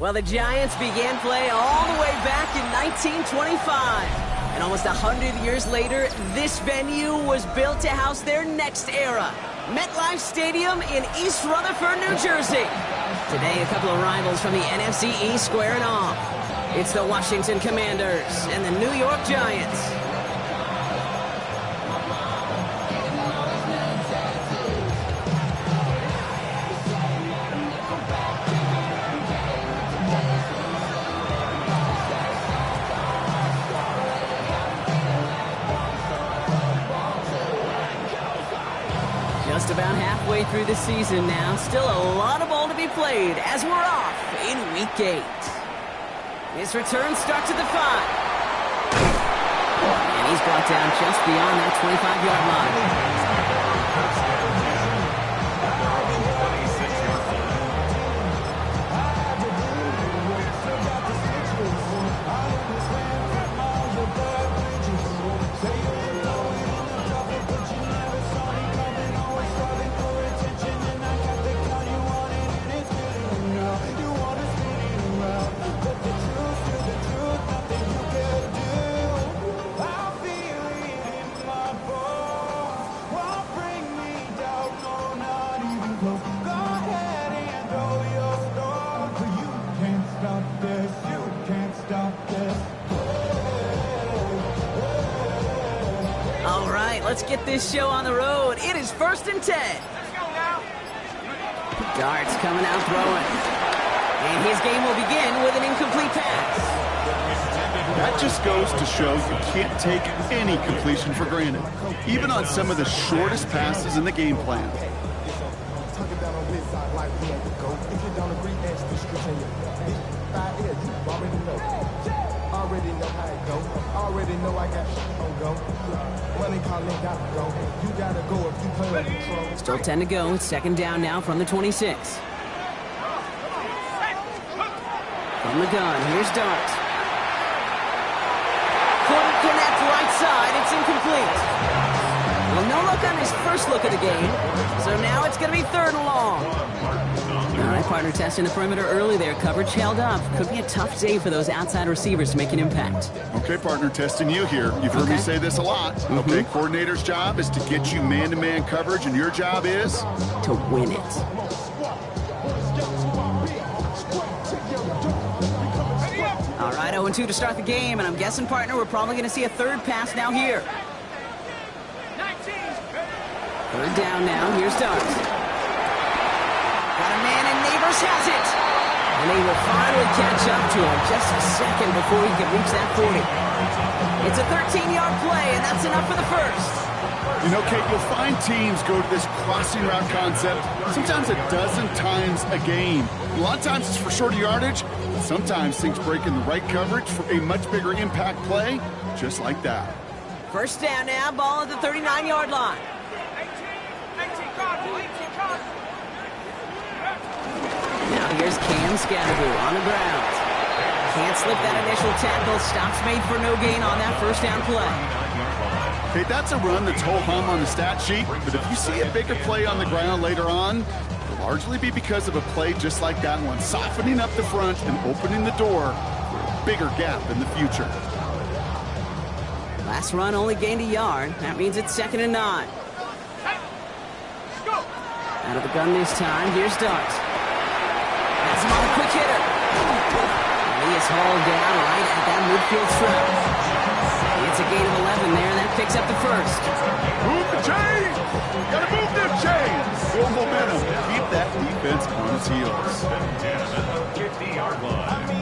Well, the Giants began play all the way back in 1925. And almost 100 years later, this venue was built to house their next era. MetLife Stadium in East Rutherford, New Jersey. Today, a couple of rivals from the NFC East squaring off. It's the Washington Commanders and the New York Giants. Just about halfway through the season now. Still a lot of ball to be played as we're off in Week 8. His return starts at the 5. And he's brought down just beyond that 25-yard line. Let's get this show on the road. It is 1st and 10. Let's go now. Darts coming out throwing. And his game will begin with an incomplete pass. That just goes to show you can't take any completion for granted, even on some of the shortest passes in the game plan. Already know how it go. Already know I got on go. Money calling, gotta go. You gotta go if you play on control. Still 10 to go. It's 2nd down now from the 26. From the gun, here's Dart. Couldn't connect right side. It's incomplete. Well, no look on his first look of the game. So now it's going to be 3rd and long. All right, partner, testing the perimeter early there. Coverage held up. Could be a tough day for those outside receivers to make an impact. Okay, partner, testing you here. You've heard me say this a lot. Okay, coordinator's job is to get you man-to-man coverage, and your job is? To win it. All right, 0-2 to start the game, and I'm guessing, partner, we're probably going to see a 3rd pass now here. 3rd down now. Here's Dart. Got a man, and Neighbors has it. And they will finally catch up to him just a second before he can reach that 40. It's a 13-yard play, and that's enough for the 1st. You know, Kate, you'll find teams go to this crossing route concept sometimes a dozen times a game. A lot of times it's for shorter yardage, but sometimes things break in the right coverage for a much bigger impact play, just like that. 1st down now, ball at the 39-yard line. Now here's Cam Scadaboo on the ground. Can't slip that initial tackle. Stops made for no gain on that 1st down play. Okay, that's a run that's ho-hum on the stat sheet, but if you see a bigger play on the ground later on, it'll largely be because of a play just like that one, softening up the front and opening the door for a bigger gap in the future. Last run only gained a yard. That means it's 2nd and 9. Out of the gun this time. Here's Dart. That's him on a quick hitter. And he is hauled down right at that midfield strip. It's a gain of 11 there. That picks up the 1st. Move the chains! Gotta move them chains! Build momentum. Keep that defense on its heels. 50-yard line.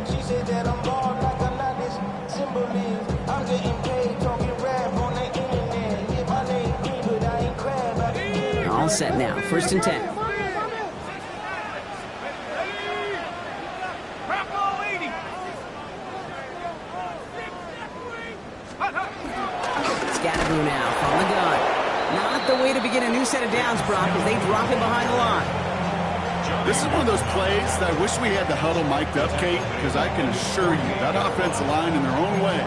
She said that I'm bald like a lot of symbolism. I'm getting paid talking rap on the internet. Yeah, my name green, but I ain't crab. All set now. 1st and 10. Scadaboo now from the gun. Not the way to begin a new set of downs, Brock, as they drop him behind the line. This is one of those plays that I wish we had the huddle mic'd up, Kate, because I can assure you that offensive line in their own way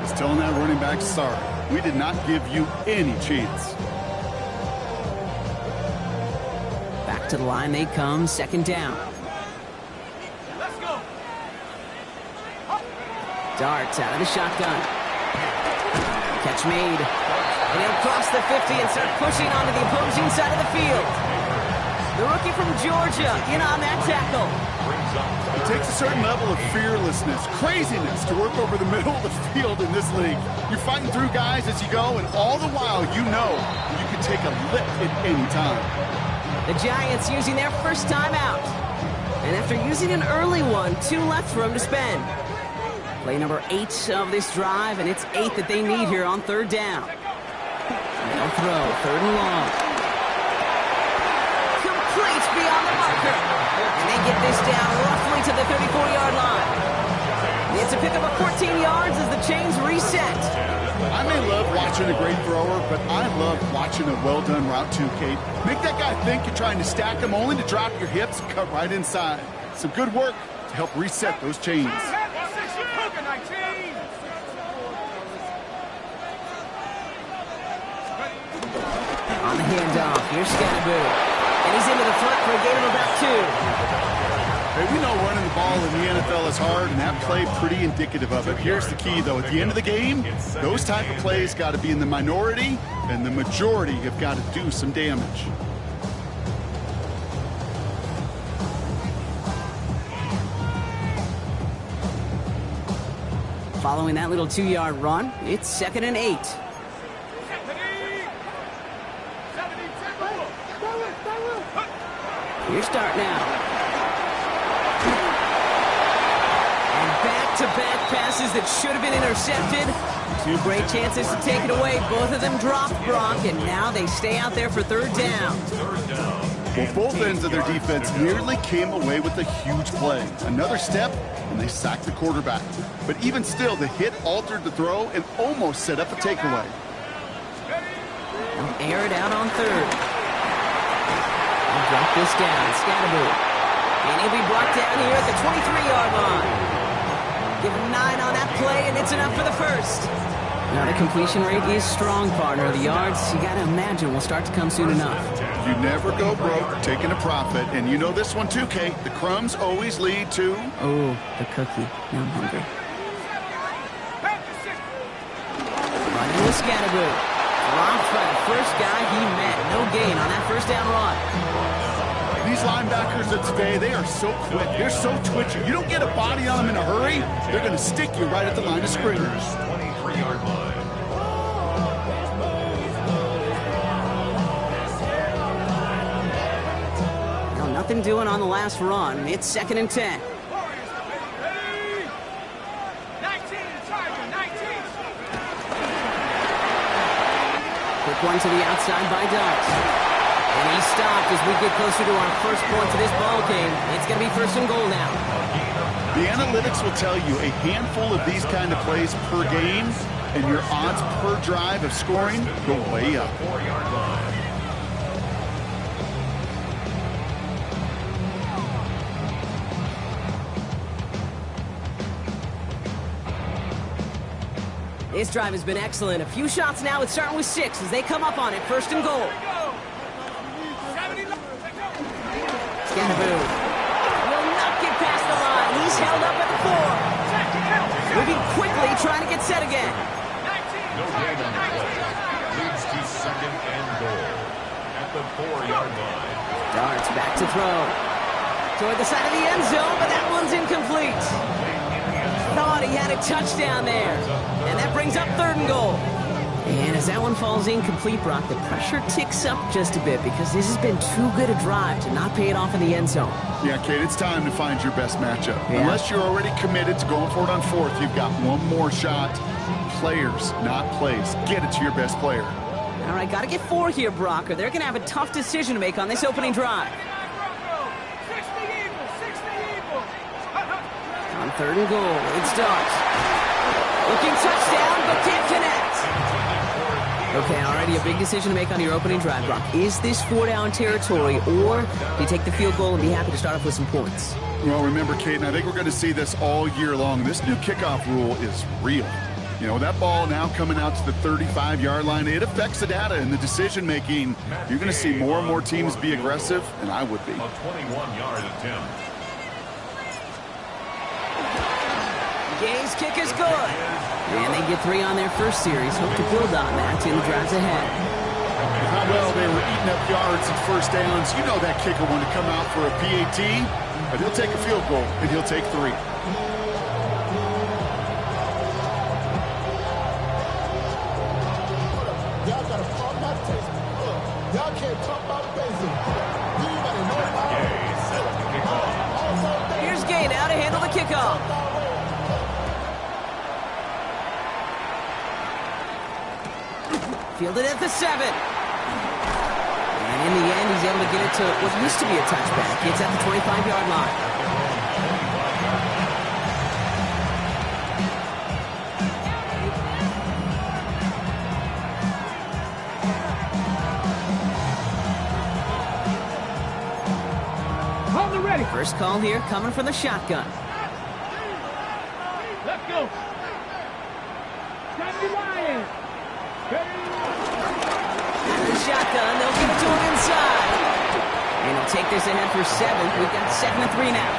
is telling that running back, sorry, we did not give you any chance. Back Back to the line they come, second down. Let's go. Darts out of the shotgun. Catch made. And he'll cross the 50 and start pushing onto the opposing side of the field. The rookie from Georgia in on that tackle. It takes a certain level of fearlessness, craziness to work over the middle of the field in this league. You're fighting through guys as you go, and all the while you know you can take a lick at any time. The Giants using their first time out. And after using an early one, 2 left for them to spend. Play number 8 of this drive, and it's 8 that they need here on third down. They'll throw, third and long. Complete beyond the marker. And they get this down roughly to the 34-yard line. It's a pickup of 14 yards as the chains reset. I may love watching a great thrower, but I love watching a well-done route too, Kate. Make that guy think you're trying to stack him only to drop your hips and cut right inside. Some good work to help reset those chains. On the handoff, here's Scatterboo. And he's into the front for a gain of about 2. Hey, we know running the ball in the NFL is hard, and that play pretty indicative of it. Here's the key, though. At the end of the game, those type of plays got to be in the minority, and the majority have got to do some damage. Following that little 2-yard run, it's 2nd and 8. Here's start now. And back-to-back passes that should have been intercepted. 2 great chances to take it away. Both of them dropped, Brock, and now they stay out there for third down. Well, both ends of their defense nearly came away with a huge play. Another step, and they sacked the quarterback. But even still, the hit altered the throw and almost set up a takeaway. They'll air it out on third. They'll drop this down. Scatterboo. And he'll be brought down here at the 23-yard line. Give him 9 on that play, and it's enough for the first. Now, the completion rate is strong, partner. The yards, you got to imagine, will start to come soon enough. You never go broke taking a profit, and you know this one too, Kate. The crumbs always lead to... Oh, the cookie. Now I'm hungry. Running with Scatterboo. Dropped by the first guy he met. No gain on that first down run. These linebackers of today, they are so quick. They're so twitchy. You don't get a body on them in a hurry, they're going to stick you right at the line of scrimmage. 23-yard line. Now, nothing doing on the last run. It's 2nd and 10. Quick one to the outside by Dart. And he stopped as we get closer to our first point to this ball game. It's going to be 1st and goal now. The analytics will tell you a handful of these kind of plays per game, and your odds per drive of scoring go way up. 4-yard line. This drive has been excellent. A few shots now. It's starting with 6 as they come up on it. 1st and goal. Scatterboo will not get past the line. He's held up at the 4. Moving quickly, trying to get set again. No gain on the play. Leads to 2nd and goal at the 4-yard line. Darts back to throw. Toward the side of the end zone, but that one's incomplete. Thought he had a touchdown there. And that brings up 3rd and goal. And as that one falls incomplete, Brock, the pressure ticks up just a bit because this has been too good a drive to not pay it off in the end zone. Yeah, Kate, it's time to find your best matchup. Yeah. Unless you're already committed to going for it on 4th, you've got one more shot. Players, not plays. Get it to your best player. All right, got to get 4 here, Brock, or they're going to have a tough decision to make on this opening drive. On 3rd and goal, it's Dart. Looking touchdown, but can't connect. Okay, already a big decision to make on your opening drive, Brock. Is this 4-down territory, or do you take the field goal and be happy to start off with some points? Well, remember, Kate, and I think we're going to see this all year long. This new kickoff rule is real. You know, that ball now coming out to the 35-yard line, it affects the data and the decision-making. You're going to see more and more teams be aggressive, and I would be. A 21-yard attempt. Gay's kick is good. And they get 3 on their first series. Hope to build on that in the drives ahead. How well they were eating up yards and first downs. You know that kicker wanted to come out for a PAT, but he'll take a field goal, and he'll take 3. Y'all got to talk about taste. Y'all can't talk about basic. Anybody know about Gay set to kick off. Here's Gay now to handle the kickoff. Fielded at the 7. And in the end, he's able to get it to what used to be a touchback. It's at the 25-yard line. Hold it ready. First call here coming from the shotgun. Let's go. Got the Lions. Out of the shotgun, they'll give it to him inside. And he'll take this ahead for 7. We've got 2nd and 3 now.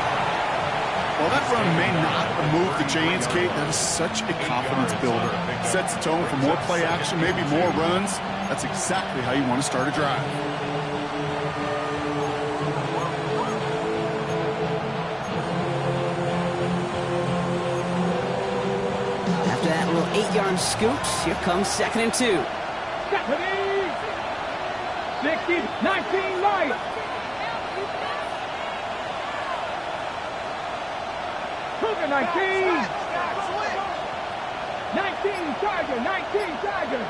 Well, that run may not have moved the chains, Kate. That is such a confidence builder. Sets the tone for more play action, maybe more runs. That's exactly how you want to start a drive. After that little 8-yard scoot, here comes 2nd and 2. 60, 19, Lions. Cougar 19. 19, Tiger, 19, Tiger.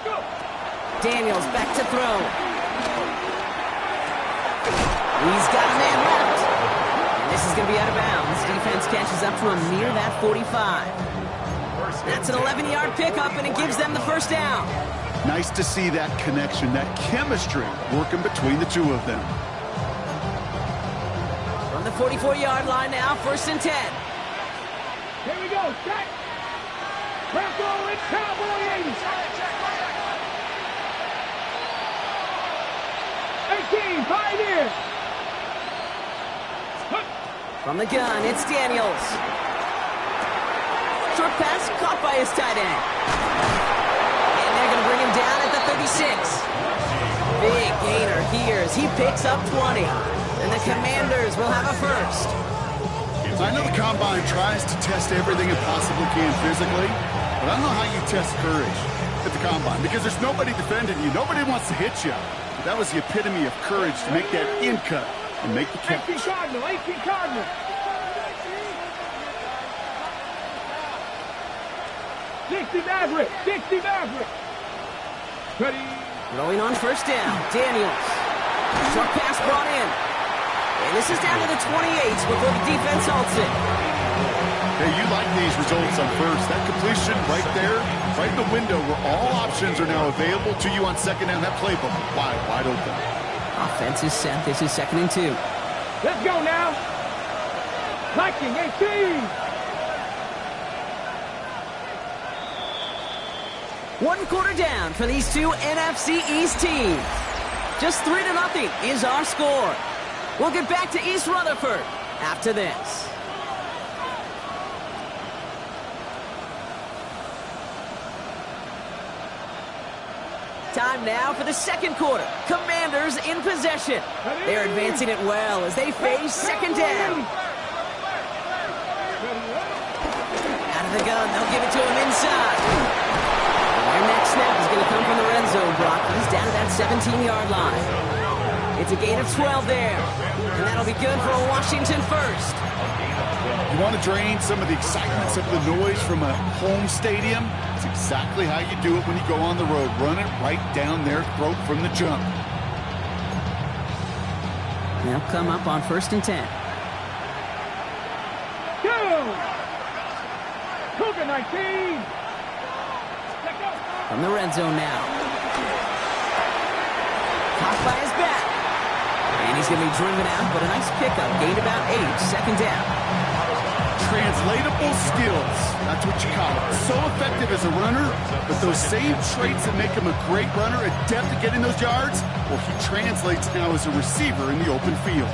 Go. Daniels back to throw. He's got a man left. And this is going to be out of bounds. Defense catches up to him near that 45. That's an 11-yard pickup, and it gives them the first down. Nice to see that connection, that chemistry working between the two of them. From the 44-yard line now, 1st and 10. Here we go, set. Bronco, it's Cowboy 80. 18, Pioneer. From the gun, it's Daniels. Short pass caught by his tight end. And they're going to bring him down at the 36. Big gainer here as he picks up 20. And the Commanders will have a first. I know the Combine tries to test everything it possibly can physically, but I don't know how you test courage at the Combine because there's nobody defending you. Nobody wants to hit you. But that was the epitome of courage to make that in cut and make the catch. 18 Cardinal, 18 Cardinal. 60 Maverick, 60 Maverick. Ready. Throwing on 1st down, Daniels. Short pass brought in. And this is down to the 28 before the defense halts it. Hey, you like these results on 1st. That completion right there, right in the window where all options are now available to you on 2nd down. That playbook wide open. Offense is set. This is 2nd and 2. Let's go now. Viking 18. 1 quarter down for these two NFC East teams. Just 3-0 is our score. We'll get back to East Rutherford after this. Time now for the 2nd quarter. Commanders in possession. They're advancing it well as they face 2nd down. Out of the gun, they'll give it to him inside. Their next snap is going to come from the red zone block. He's down to that 17-yard line. It's a gain of 12 there. And that'll be good for a Washington first. You want to drain some of the excitement, some of the noise from a home stadium? It's exactly how you do it when you go on the road. Run it right down their throat from the jump. They'll come up on 1st and 10. Go! Cougar 19. From the red zone now. Caught by his back. And he's He's going to be driven out, but a nice pickup. Gained about 8, second down. Translatable skills. That's what you call it. So effective as a runner, but those same traits that make him a great runner, adept at getting those yards, well, he translates now as a receiver in the open field.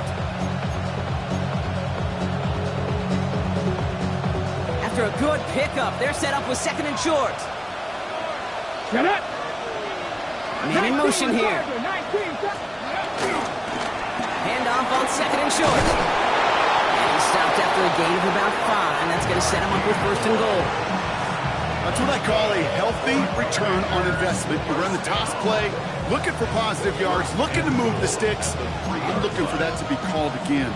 After a good pickup, they're set up with second and short. Get it. Man in motion here. Handoff on second and short. And he stopped after a gain of about 5. That's going to set him up with first and goal. That's what I call a healthy return on investment. You run the toss play, looking for positive yards, looking to move the sticks. I'm looking for that to be called again.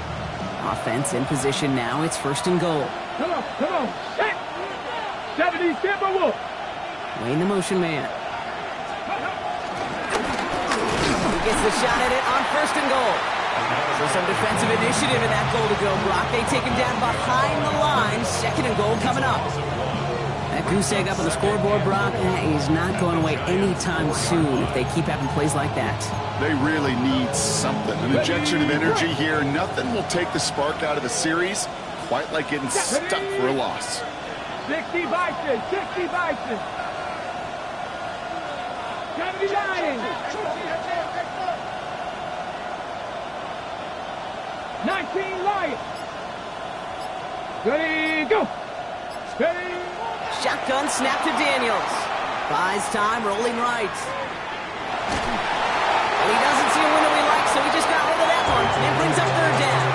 Offense in position now. It's first and goal. Come on. Set. 70 Timberwolves. Wayne the motion man. He gets the shot at it on first and goal. So some defensive initiative in that goal to go, Brock. They take him down behind the line. Second and goal coming up. That goose egg up on the scoreboard, Brock, is not going away anytime soon if they keep having plays like that. They really need something. An injection of energy here. Nothing will take the spark out of the series quite like getting stuck for a loss. 60 Bison. 60 Bison. 79. 19 Lions. Ready, go. Ready. Shotgun snap to Daniels. Buys time, rolling right. And he doesn't see a window he likes, so he just got rid of that one. And brings up third down.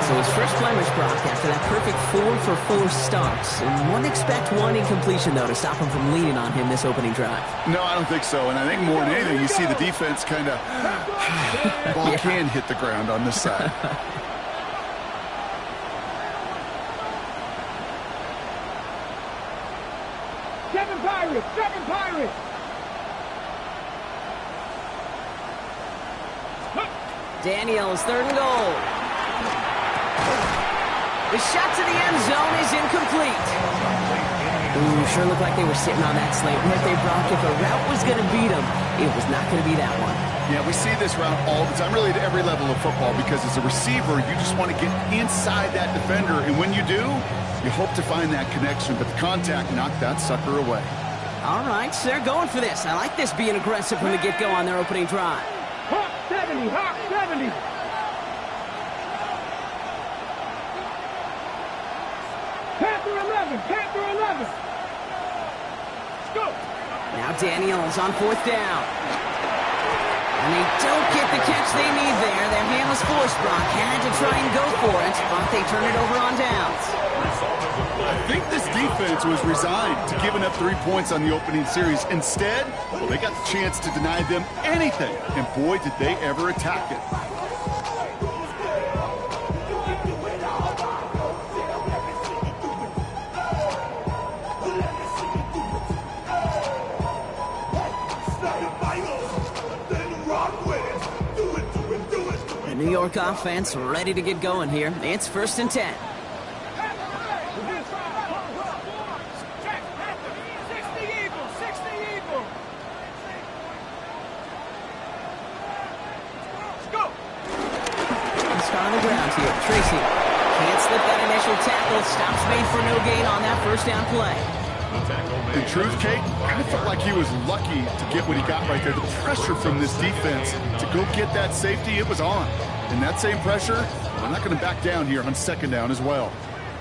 So his first blemish, Brock, after that perfect 4-for-4 starts. And wouldn't expect one incompletion, though, to stop him from leaning on him this opening drive. No, I don't think so. And I think more than anything, you see the defense kind of ball can hit the ground on this side. Seven Pirates. Daniels, third and goal. The shot to the end zone is incomplete. Ooh, sure looked like they were sitting on that slate. Weren't they, Brock? If a route was going to beat them, it was not going to be that one. Yeah, we see this route all the time, really at every level of football, because as a receiver, you just want to get inside that defender, and when you do, you hope to find that connection, but the contact knocked that sucker away. All right, so they're going for this. I like this being aggressive from the get-go on their opening drive. Hawk 70. Panther 11. Go. Now Daniels on fourth down. And they don't get the catch they need there. Their hand was forced, Brock. Had to try and go for it, but they turn it over on downs. I think this defense was resigned to giving up 3 points on the opening series. Instead, well, they got the chance to deny them anything, and boy, did they ever attack it. The New York offense ready to get going here. It's first and 10. Tracy can't slip that initial tackle. Stops made for no gain on that first down play. In truth, Kate, I felt like he was lucky to get what he got right there. The pressure from this defense to go get that safety, it was on. And that same pressure, I'm not going to back down here on second down as well.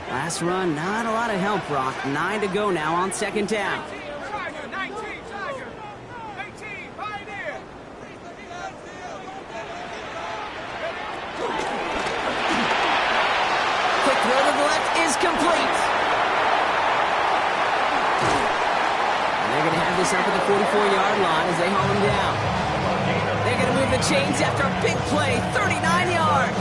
Last run, not a lot of help, Brock. 9 to go now on second down. Complete. And they're going to have this up at the 44-yard line as they haul him down. They're going to move the chains after a big play, 39 yards.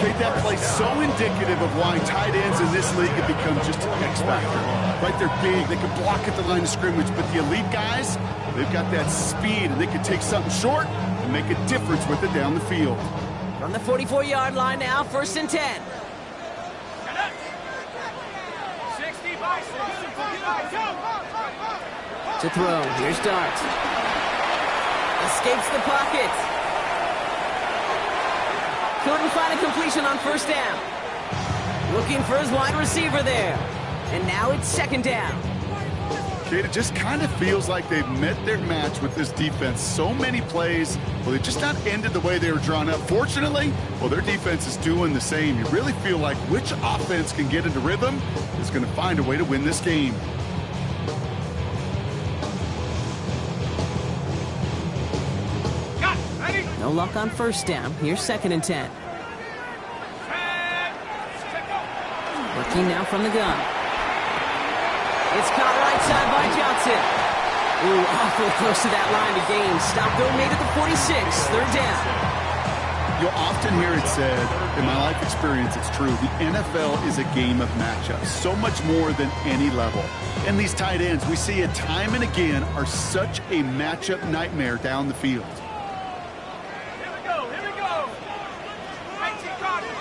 Kate, that play's so indicative of why tight ends in this league have become just an X factor. Right, they're big, they can block at the line of scrimmage, but the elite guys, they've got that speed, and they can take something short and make a difference with it down the field. From the 44-yard line now, first and 10. To throw, here's Dart. Escapes the pocket. Couldn't find a completion on first down. Looking for his wide receiver there. And now it's second down. Kate, it just kind of feels like they've met their match with this defense. So many plays, well, they just not ended the way they were drawn up. Fortunately, well, their defense is doing the same. You really feel like which offense can get into rhythm is going to find a way to win this game. No luck on first down. Here's second and 10. Working now from the gun. It's caught right side by Johnson. Ooh, awful close to that line to gain. Stop though made at the 46. Third down. You'll often hear it said, in my life experience, it's true, the NFL is a game of matchups, so much more than any level. And these tight ends, we see it time and again, are such a matchup nightmare down the field. Here we go. 19 Cardinals.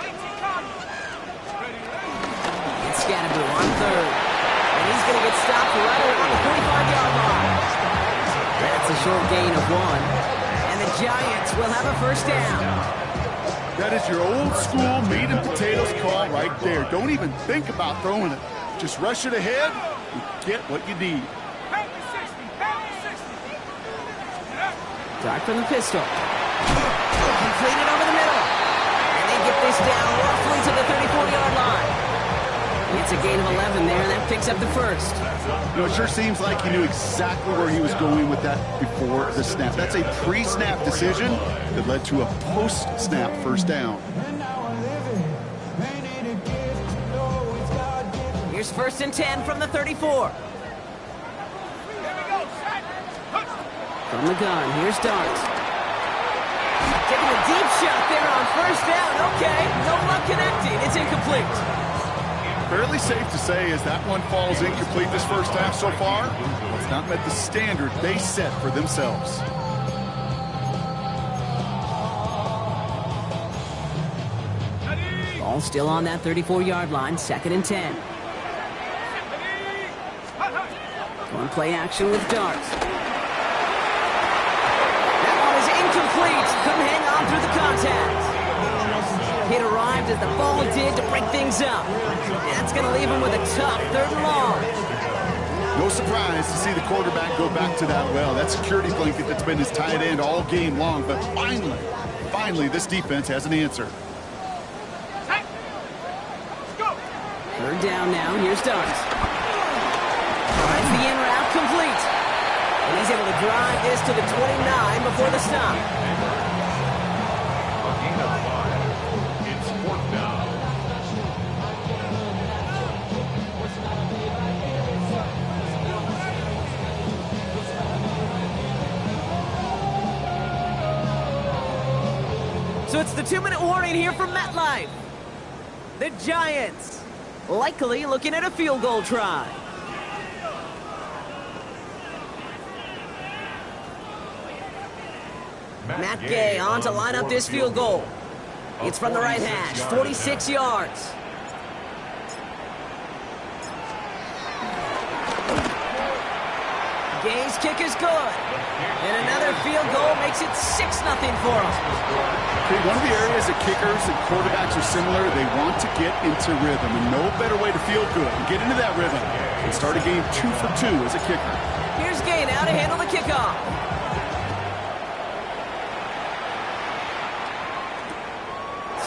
It's Scatterbo on third. And he's going to get stopped right around the 45-yard line. That's a short gain of 1. And the Giants will have a first down. That is your old school meat and potatoes call right there. Don't even think about throwing it. Just rush it ahead and get what you need. Dart from the pistol. Completed over the middle. And they get this down roughly to the 34-yard line. It's a gain of 11 there, and that picks up the first. You know, it sure seems like he knew exactly where he was going with that before the snap. That's a pre-snap decision that led to a post-snap first down. Here's first and 10 from the 34. From the gun, here's Dart. Taking a deep shot there on first down. Okay, no luck connecting. It's incomplete. Fairly safe to say as that one falls incomplete this first half so far, it's not met the standard they set for themselves. Ball still on that 34-yard line, second and 10. One play action with Dart. That one is incomplete. Couldn't hang on through the contact. It arrived as the ball did to break things up. That's going to leave him with a tough third and long. No surprise to see the quarterback go back to that well. That security blanket that's been his tight end all game long. But finally, this defense has an answer. Third down now. Here's Dart. Finds the in route complete. And he's able to drive this to the 29 before the stop. A gain of 5. It's fourth down. So it's the 2-minute warning here from MetLife. The Giants likely looking at a field goal try. Matt Gay on to line up this field goal. It's from the right hash, 46 yards. Gay's kick is good. And another field goal makes it 6-0 for them. Okay, one of the areas that kickers and quarterbacks are similar, they want to get into rhythm. And no better way to feel good and get into that rhythm than start a game 2 for 2 as a kicker. Here's Gay now to handle the kickoff.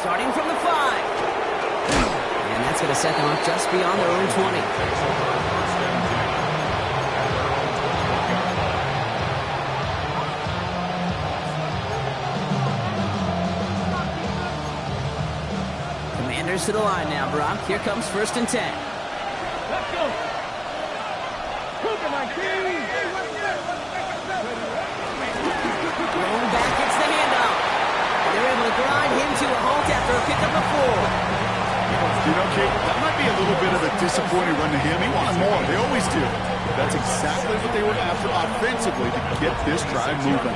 Starting from the 5. And that's going to set them up just beyond their own 20. Commanders to the line now, Brock. Here comes first and 10. Let's go. Cougar 19. Rolling back, it's the handoff. And they're able to grind him to a halt after a pickup of 4. You know, Kate, that might be a little bit of a disappointing run to him. He wanted more. They always do. But that's exactly what they were after offensively to get this drive moving.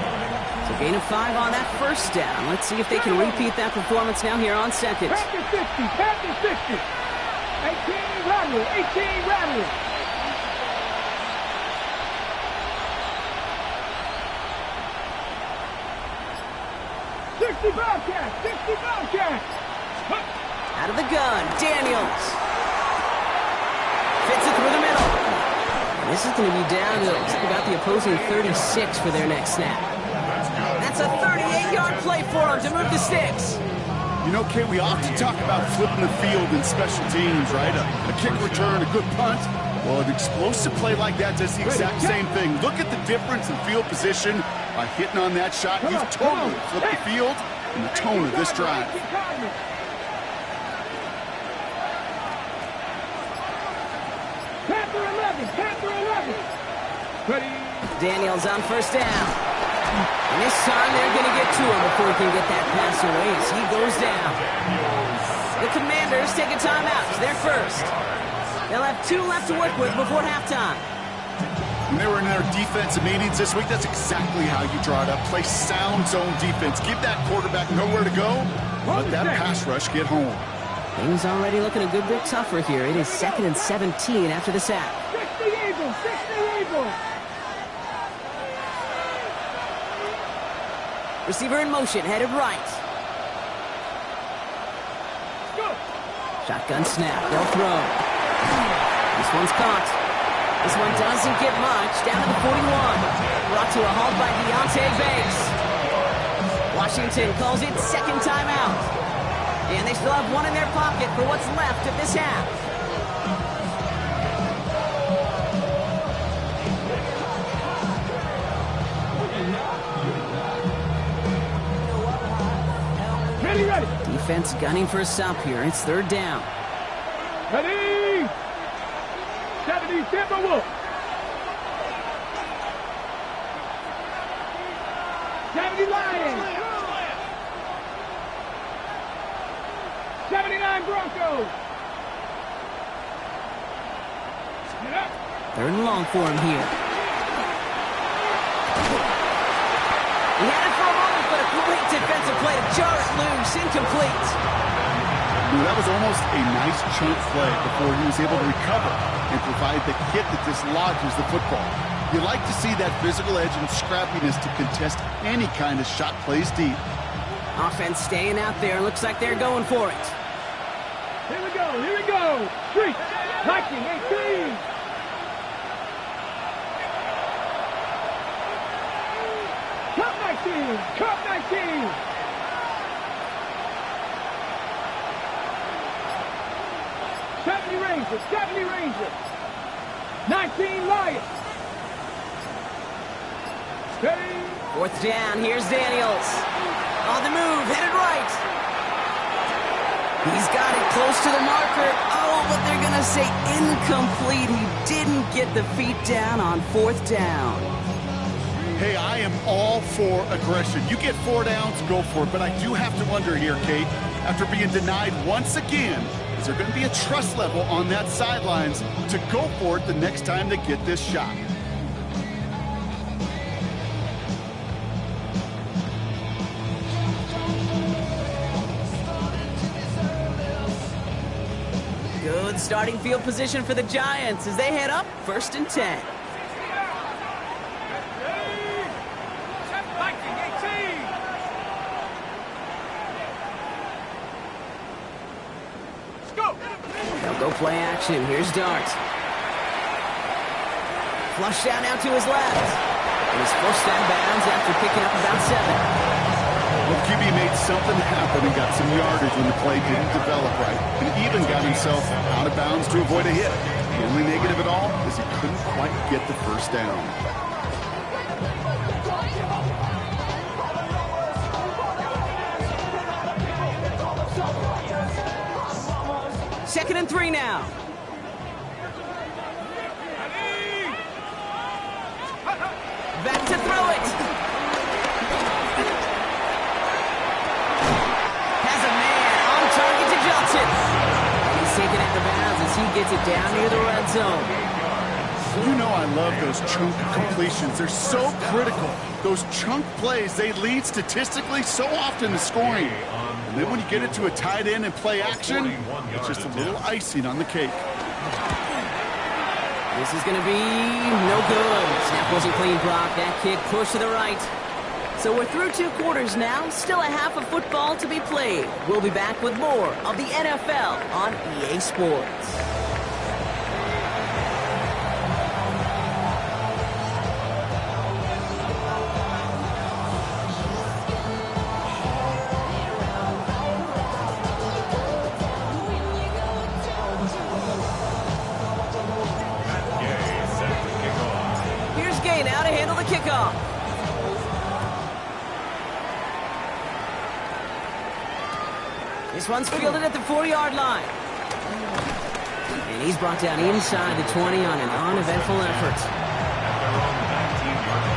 So gain of 5 on that first down. Let's see if they can repeat that performance now here on second. Packers 60. 18 Rattler. 60 Bobcats! 60 Bobcats! Out of the gun, Daniels. Fits it through the middle. And this is going to be down to about the opposing 36 for their next snap. That's a 38-yard play for them to move the sticks. You know, Kate, we often talk about flipping the field in special teams, right? A kick return, a good punt. Well, an explosive play like that does the exact same thing. Look at the difference in field position by hitting on that shot. You've totally flipped the field and the tone of this drive. Panther 11! Panther 11! Ready? Daniels on first down. And this time they're going to get to him before he can get that pass away as he goes down. The Commanders take a timeout. It's their first. They'll have 2 left to work with before halftime. When they were in their defensive meetings this week, that's exactly how you draw it up. Play sound zone defense. Give that quarterback nowhere to go. Let that pass rush get home. Things already looking a good bit tougher here. It is 2nd and 17 after the sack. 60 Eagles! 60 Eagles! Receiver in motion, headed right. Good! Shotgun snap, they'll throw. This one's caught. This one doesn't get much. Down to the 41. Brought to a halt by Deontay Banks. Washington calls it second timeout. And they still have one in their pocket for what's left of this half. Ready! Defense gunning for a stop here. It's third down. Ready! 70 Timberwolves! 70 Lions! 79 Broncos! Third and long for him here. He had it for a moment, but a great defensive play to jar it loose. Incomplete. That was almost a nice chunk play before he was able to recover and provide the hit that dislodges the football. You like to see that physical edge and scrappiness to contest any kind of shot plays deep. Offense staying out there. Looks like they're going for it. Here we go! Here we go! 3, 19, 18! Cup 19! Cup 19! Rangers, 70 Rangers, 19 Lions. Steady. Fourth down, here's Daniels. On the move, headed right. He's got it close to the marker. Oh, but they're going to say incomplete. He didn't get the feet down on fourth down. Hey, I am all for aggression. You get 4 downs, go for it. But I do have to wonder here, Kate, after being denied once again, is there going to be a trust level on that sidelines to go for it the next time they get this shot? Good starting field position for the Giants as they head up 1st and 10. They'll go play action. Here's Dart. Flush down now to his left. And he's forced out of bounds after picking up about 7. Well, QB made something happen and got some yardage when the play didn't develop right, and even got himself out of bounds to avoid a hit. The only negative at all is he couldn't quite get the first down. Second and 3 now. Back to throw it. Has a man on target to Johnson. He's taken out of bounds as he gets it down near the red zone. You know I love those chunk completions. They're so critical. Those chunk plays, they lead statistically so often to scoring. And then when you get it to a tight end and play action, it's just a little icing on the cake. This is going to be no good. Snap wasn't clean blocked. That kick pushed to the right. So we're through 2 quarters now, still a half of football to be played. We'll be back with more of the NFL on EA Sports. Here's Gay now to handle the kickoff. This one's fielded at the 4-yard line. And he's brought down inside the 20 on an uneventful effort. At their own 19-yard line.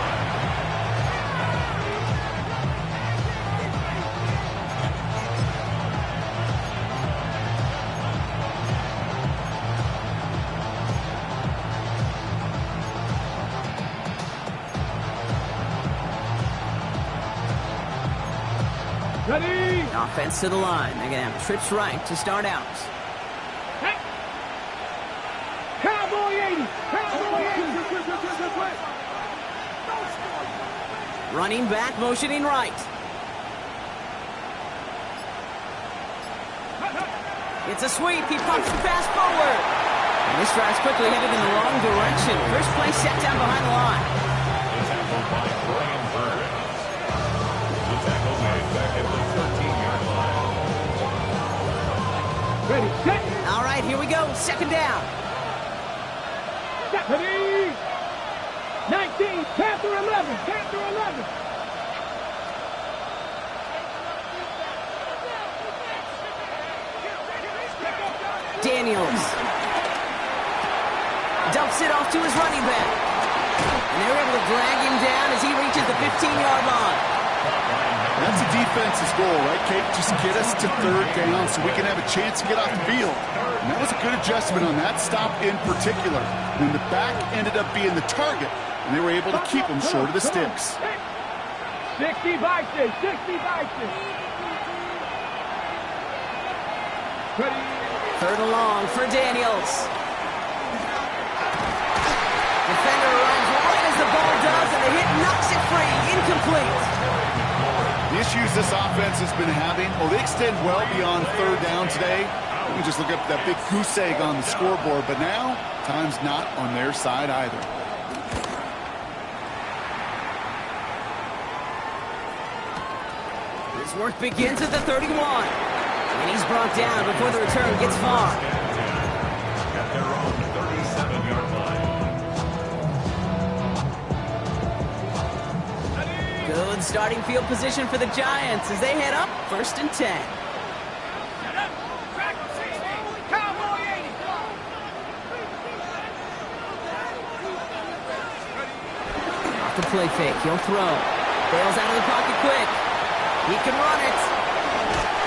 Ready? Offense to the line. They're going to have trips right to start out. Hey. Cowboy 80. Cowboy 80. Running back, motioning right. It's a sweep. He pumps the pass forward. And this drive's quickly headed in the wrong direction. First play set down behind the line. The tackle by Brian Burns. The tackle made back at the 13-yard line. Ready, set. All right, here we go. Second down. Ready. 19. Panther 11. Panther 11. Daniels dumps it off to his running back. And they're able to drag him down as he reaches the 15-yard line. That's a defense's goal, right, Kate? Just get us to third down so we can have a chance to get off the field. And that was a good adjustment on that stop in particular. When the back ended up being the target, and they were able to keep him short of the sticks. 60 by 6. 60 by 6. Ready. Third and long for Daniels. Defender runs right as the ball does, and the hit knocks it free. Incomplete. The issues this offense has been having, well, they extend well beyond third down today. You can just look up that big goose egg on the scoreboard, but now, time's not on their side either. His work begins at the 31. And he's brought down before the return gets far. At their own 37-yard line. Good starting field position for the Giants as they head up 1st and 10. Off the play fake, he'll throw. Bails out of the pocket quick. He can run it.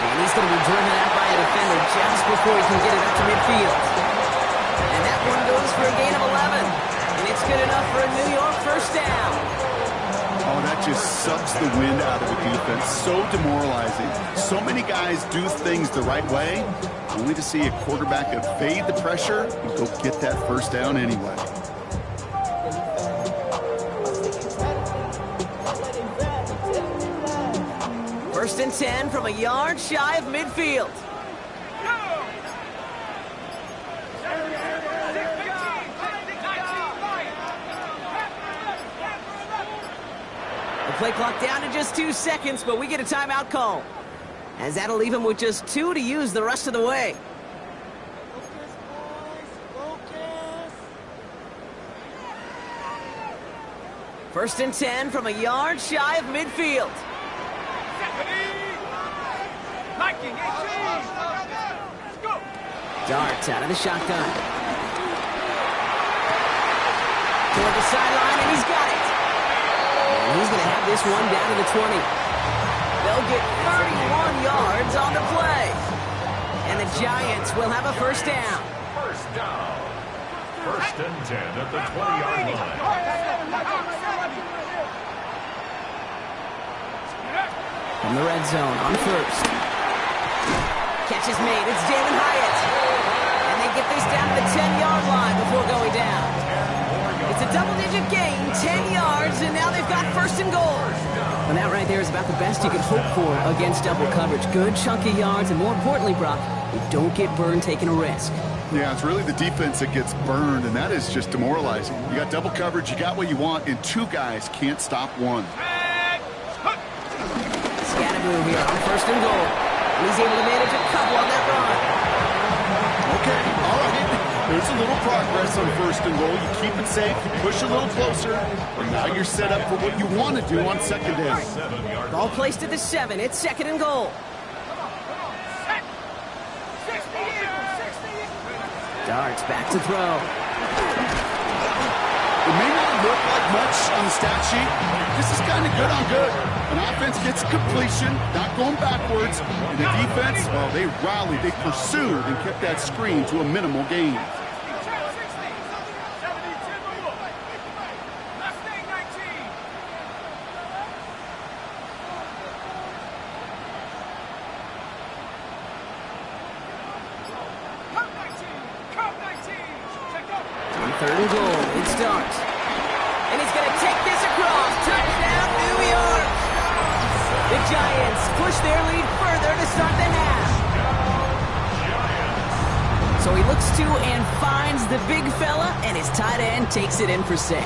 And he's going to be driven out by a defender just before he can get it up to midfield. And that one goes for a gain of 11. And it's good enough for a New York first down. Oh, that just sucks the wind out of the defense. So demoralizing. So many guys do things the right way, only to see a quarterback evade the pressure and go get that first down anyway. First and 10 from a yard shy of midfield. The play clock down to just 2 seconds, but we get a timeout call. As that'll leave him with just 2 to use the rest of the way. First and 10 from a yard shy of midfield. Darts out of the shotgun. Toward the sideline, and he's got it. And he's going to have this one down to the 20. They'll get 31 yards on the play. And the Giants will have a first down. First down. First and 10 at the 20-yard line. From the red zone on first. Catch is made. It's Jalen Hyatt. And they get this down to the 10-yard line before going down. It's a double-digit gain, 10 yards, and now they've got first and goal. And that right there is about the best you could hope for against double coverage. Good chunk of yards, and more importantly, Brock, you don't get burned taking a risk. Yeah, it's really the defense that gets burned, and that is just demoralizing. You got double coverage, you got what you want, and two guys can't stop one. Scatterboo here on first and goal. And he's able to manage a couple on that run. Okay, all right. There's a little progress on first and goal. You keep it safe, you push a little closer, and now you're set up for what you want to do on second down. Ball placed at the 7. It's second and goal. Darts back to throw. It may not look like much on the stat sheet. This is kind of good on good. An offense gets completion, not going backwards. And the defense, well, they rallied, they pursued, and kept that screen to a minimal gain. Third and goal. It starts. And he's going to take this across. Touchdown, New York. The Giants push their lead further to start the half. So he looks to and finds the big fella, and his tight end takes it in for 6.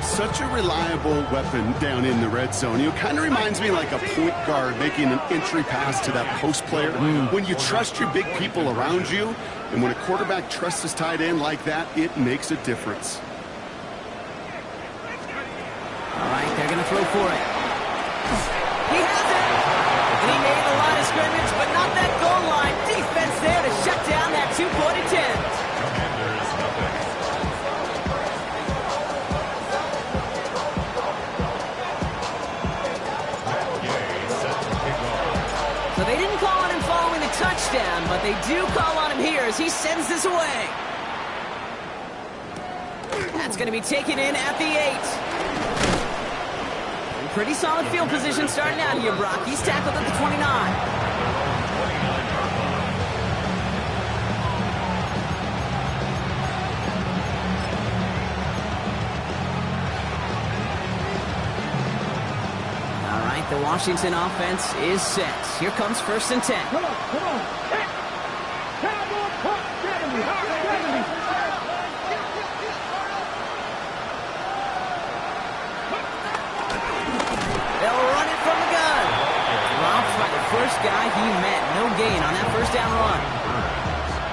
Such a reliable weapon down in the red zone. It kind of reminds me like a point guard making an entry pass to that post player. When you trust your big people around you, and when a quarterback trusts his tight end like that, it makes a difference. All right, they're going to throw for it. He has it! And he made the line of scrimmage, but not that goal line. Defense there to shut down that two-point attempt. Commanders, nothing. So they didn't call on him following the touchdown, but they do call on him here as he sends this away. That's going to be taken in at the 8. Pretty solid field position starting out here, Brock. He's tackled at the 29. All right, the Washington offense is set. Here comes first and 10. Come on, come on. Hit. Cowboy punt. Get me, get me. They'll run it from the gun. Drops by the first guy he met. No gain on that first down run.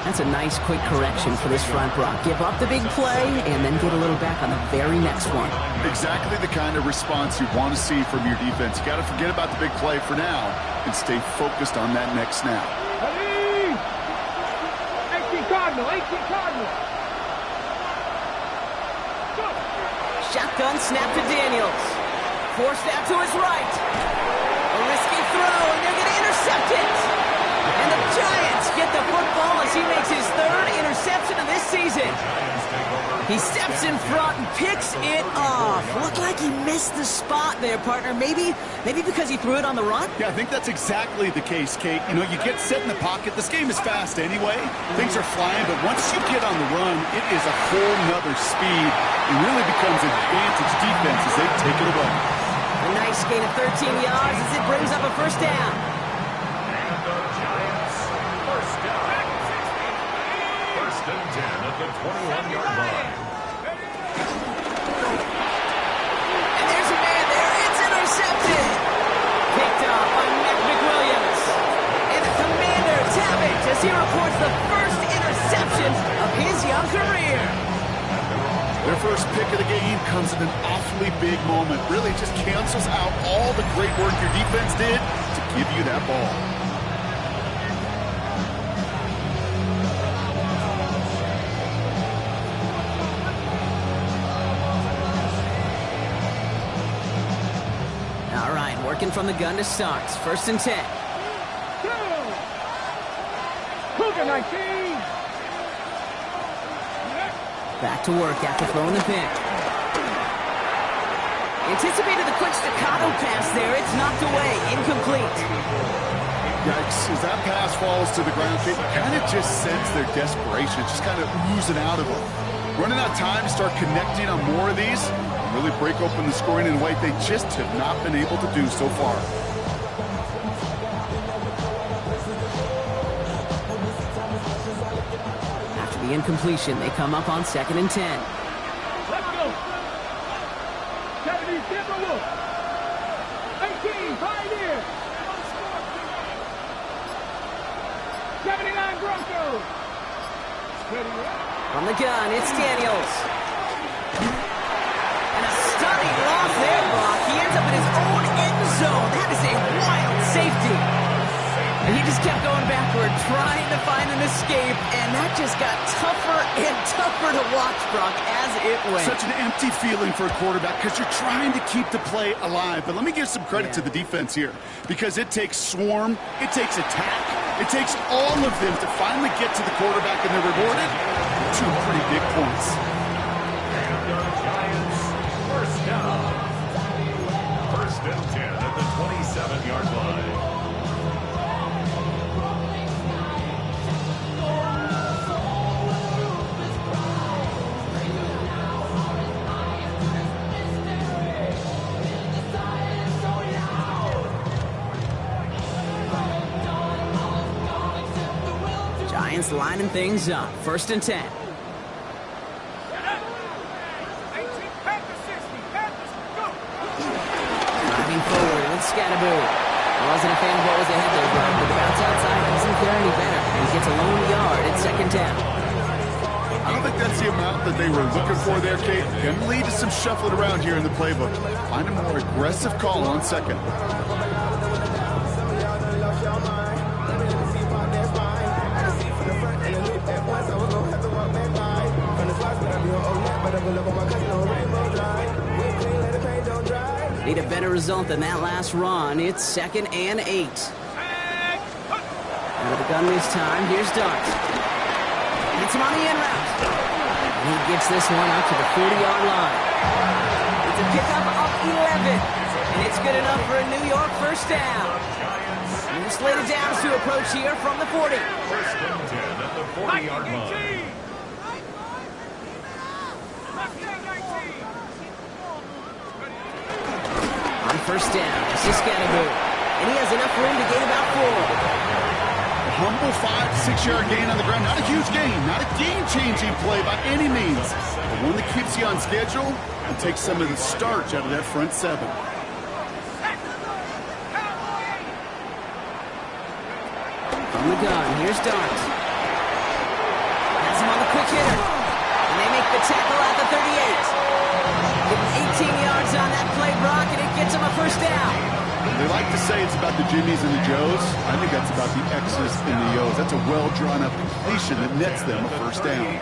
That's a nice quick correction for this front, Brock. Give up the big play and then get a little back on the very next one. Exactly the kind of response you want to see from your defense. You got to forget about the big play for now and stay focused on that next snap. Hey! 18 Cardinal, 18 Cardinal. Shotgun snap to Daniels. Forced out to his right. A risky throw, and they're going to intercept it. And the Giants get the football as he makes his 3rd interception of this season. He steps in front and picks it off. Looked like he missed the spot there, partner. Maybe because he threw it on the run? Yeah, I think that's exactly the case, Kate. You know, you get set in the pocket. This game is fast anyway. Things are flying, but once you get on the run, it is a whole nother speed. It really becomes an advantage defense as they take it away. A nice gain of 13 yards as it brings up a first down. And the Giants, first down. First and 10 at the 21-yard line. And there's a man there. It's intercepted. Picked off by McWilliams. And the Commanders have it as he reports the first interception of his young career. Their first pick of the game comes at an awfully big moment. Really just cancels out all the great work your defense did to give you that ball. All right, working from the gun to start. First and 10. Cougar 19. Back to work after throwing the pick. Anticipated the quick staccato pass there. It's knocked away. Incomplete. Yikes. As that pass falls to the ground, it kind of just sense their desperation. Just kind of oozing out of them. Running out of time to start connecting on more of these and really break open the scoring in a way they just have not been able to do so far. After the incompletion, they come up on 2nd and 10. Let's go. 70 Timberwolves. 18 Pioneers. 79 Broncos. From the gun, it's Daniels. And a stunning loss there, Brock. He ends up in his own end zone. That is a wild safety. And he just kept going backward, trying to find an escape, and that just got tougher and tougher to watch, Brock, as it went. Such an empty feeling for a quarterback because you're trying to keep the play alive. But let me give some credit to the defense here because it takes swarm, it takes attack, it takes all of them to finally get to the quarterback, and they're rewarded with 2 pretty big points. And the Giants, first down. 1st and 10 at the 27-yard line. Giants lining things up. 1st and 10. Driving forward with Scatterboo. I wasn't a fan of what was ahead there, Brock, but the bounce outside doesn't fare any better. And he gets a lone yard at 2nd down. I don't think that's the amount that they were looking for there, Kate. Can lead to some shuffling around here in the playbook. Find a more aggressive call on 2nd. Need a better result than that last run. It's 2nd and 8. Out of the gun this time. Here's Dart. Hits him on the end route. And he gets this one up to the 40-yard line. It's a pickup of 11. And it's good enough for a New York first down. And the slated downs to approach here from the 40. 1st and 10 at the 40-yard line. On 1st down, this is Scatterboo. And he has enough room to gain about 4. A humble 5 to 6 yard gain on the ground. Not a huge gain, not a game-changing play by any means, but one that keeps you on schedule and takes some of the starch out of that front 7. From the gun, here's Dart. Has him on the quick hitter. And they make the tackle at the 38. Getting 18 yards on that play, Brock, and it gets him a first down. They like to say it's about the Jimmies and the Joes. I think that's about the X's and the O's. That's a well-drawn-up completion that nets them a first down.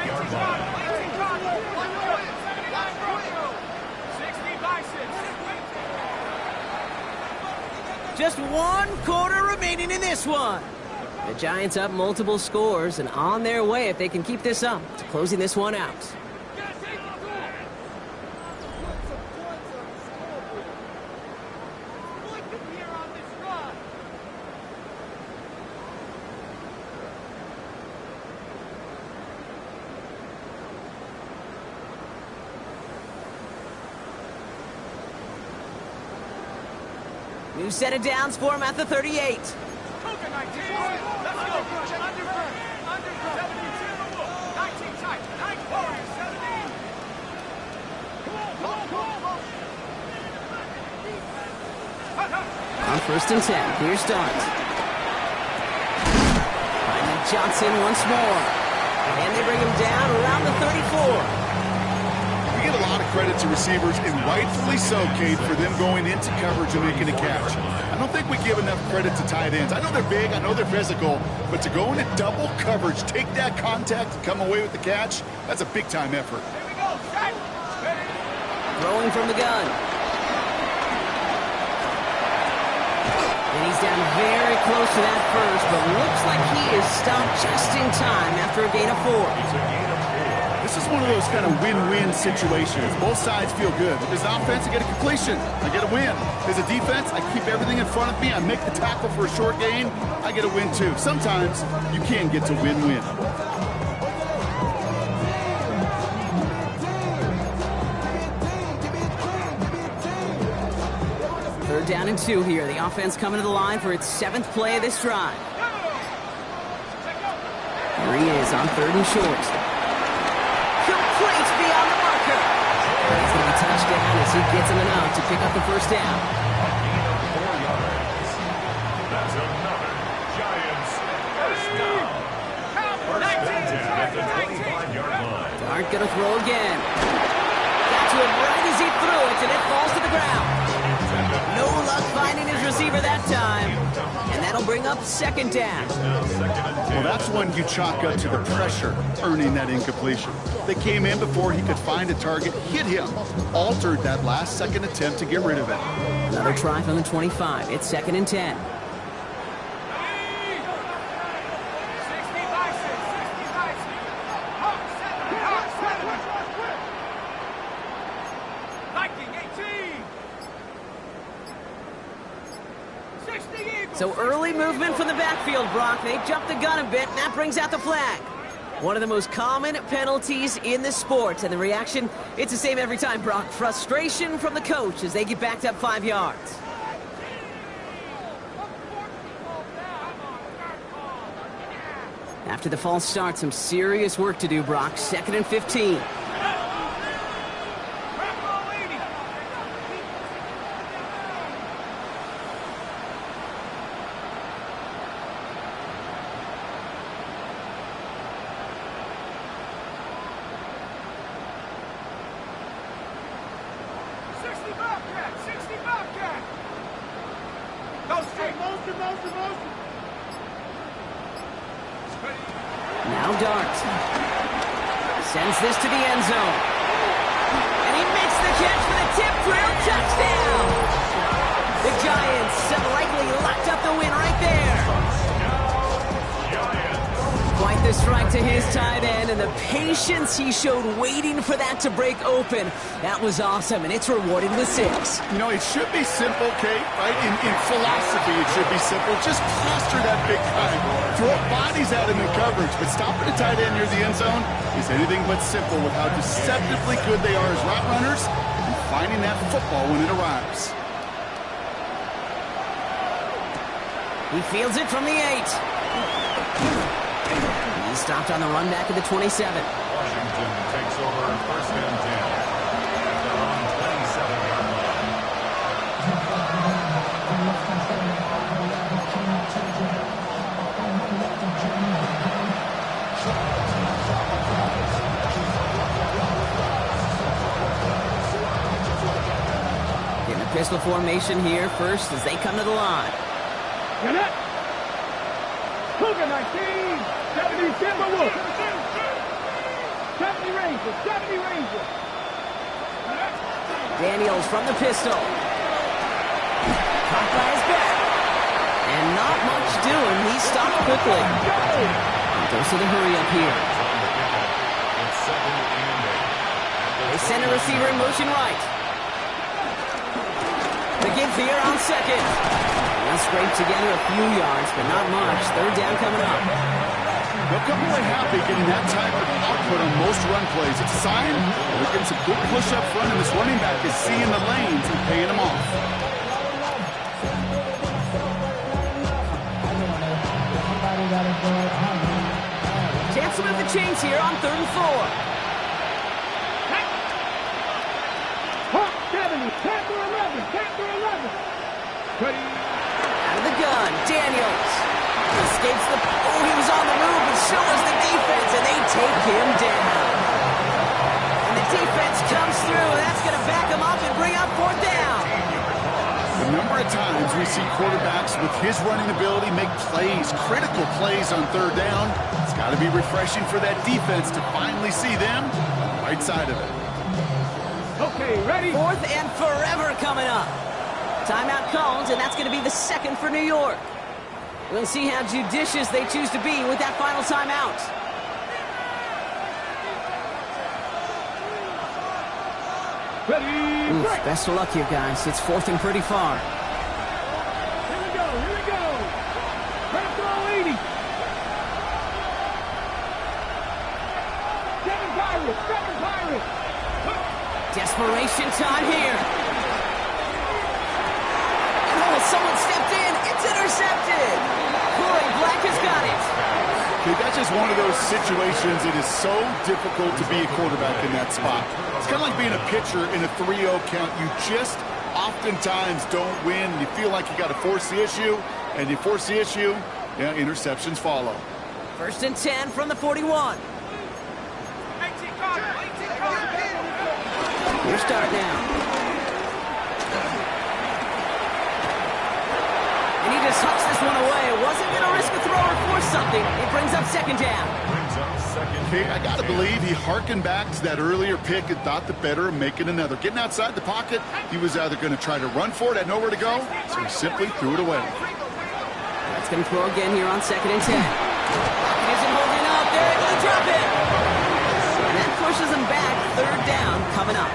Just 1 quarter remaining in this one. The Giants up multiple scores and on their way, if they can keep this up, to closing this one out. New set of downs for him at the 38. On 1st and 10, here's Dart. Finding Johnson once more. And they bring him down around the 34. We get a lot of credit to receivers, and rightfully so, Kate, for them going into coverage and making a catch. I don't think we give enough credit to tight ends. I know they're big, I know they're physical, but to go into double coverage, take that contact, and come away with the catch, that's a big-time effort. Throwing from the gun. And he's down very close to that first, but looks like he is stopped just in time after a gain of 4. This is one of those kind of win-win situations. Both sides feel good. If there's an offense, I get a completion. I get a win. If there's a defense, I keep everything in front of me. I make the tackle for a short gain. I get a win, too. Sometimes you can get to win-win. Third down and 2 here. The offense coming to the line for its 7th play of this drive. Here he is on 3rd and short. Complete beyond the marker. And he's going to be touchdown as he gets him enough to pick up the first down. A gain of 4 yards. That's another Giants first down. First and 10 at the 25-yard line. Dart going to throw again. Got to him right as he threw it, and it falls to the ground. No luck finding his receiver that time. And that'll bring up 2nd down. Well, that's one you chalk up to the pressure earning that incompletion. They came in before he could find a target, hit him, altered that last-second attempt to get rid of it. Another try from the 25. It's 2nd and 10. So early movement from the backfield, Brock. They jumped the gun a bit, and that brings out the flag. One of the most common penalties in the sport, and the reaction, it's the same every time, Brock. Frustration from the coach as they get backed up 5 yards. After the false start, some serious work to do, Brock. 2nd and 15. Now Dart sends this to the end zone. And he makes the catch for the tip drill touchdown. The Giants have likely locked up the win right there. Quite the strike to his tight end, and the patience he showed waiting for that to break open. That was awesome, and it's rewarded with 6. You know, it should be simple, Kate, right? In philosophy, it should be simple. Just cluster that big guy. Throw bodies at him in coverage, but stopping a tight end near the end zone is anything but simple with how deceptively good they are as route runners and finding that football when it arrives. He fields it from the 8. He stopped on the run back at the 27. Washington takes over 1st and 10 at their own 27-yard line. In the pistol formation here first as they come to the line. Get it! Cougar 19! 70 Timberwolves! 70 Rangers! 70 Rangers! Daniels from the pistol. Caught by his back. And not much doing. He stopped quickly. He goes to the hurry up here. It's 2nd and 8. They send a receiver in motion right. The give here on 2nd. They'll scrape together a few yards, but not much. 3rd down coming up. They'll come away happy getting that type of output on most run plays. It's a sign they're getting some good push up front, and this running back is seeing the lanes and paying them off. Chance to move the chains here on 3rd and 4. Hawk 70, Panther 11, Panther 11. Ready? Out of the gun, Daniels. Escapes the... Oh, he was on the move, but so was the defense, and they take him down. And the defense comes through, and that's going to back him up and bring up 4th down. The number of times we see quarterbacks with his running ability make plays, critical plays on 3rd down, it's got to be refreshing for that defense to finally see them on the right side of it. Okay, ready? 4th and forever coming up. Timeout called, and that's going to be the 2nd for New York. We'll see how judicious they choose to be with that final timeout. Ready? Oof, best of luck here, guys. It's 4th and pretty far. Here we go, here we go. Panther 80. 7 Pirates, 7 Pirates. Desperation time here. Okay, that's just one of those situations. It is so difficult to be a quarterback in that spot. It's kind of like being a pitcher in a 3-0 count. You just oftentimes don't win. You feel like you got to force the issue, and you force the issue, yeah, interceptions follow. 1st and 10 from the 41. Your start now. And he just hucks this one away. Wasn't going to risk a throw or force something. It brings up 2nd down. Okay, I got to believe he hearkened back to that earlier pick and thought the better of making another. Getting outside the pocket, he was either going to try to run for it, had nowhere to go, so he simply threw it away. That's going to throw again here on 2nd and 10. He isn't holding up. They're able to drop it. And that pushes him back. 3rd down coming up.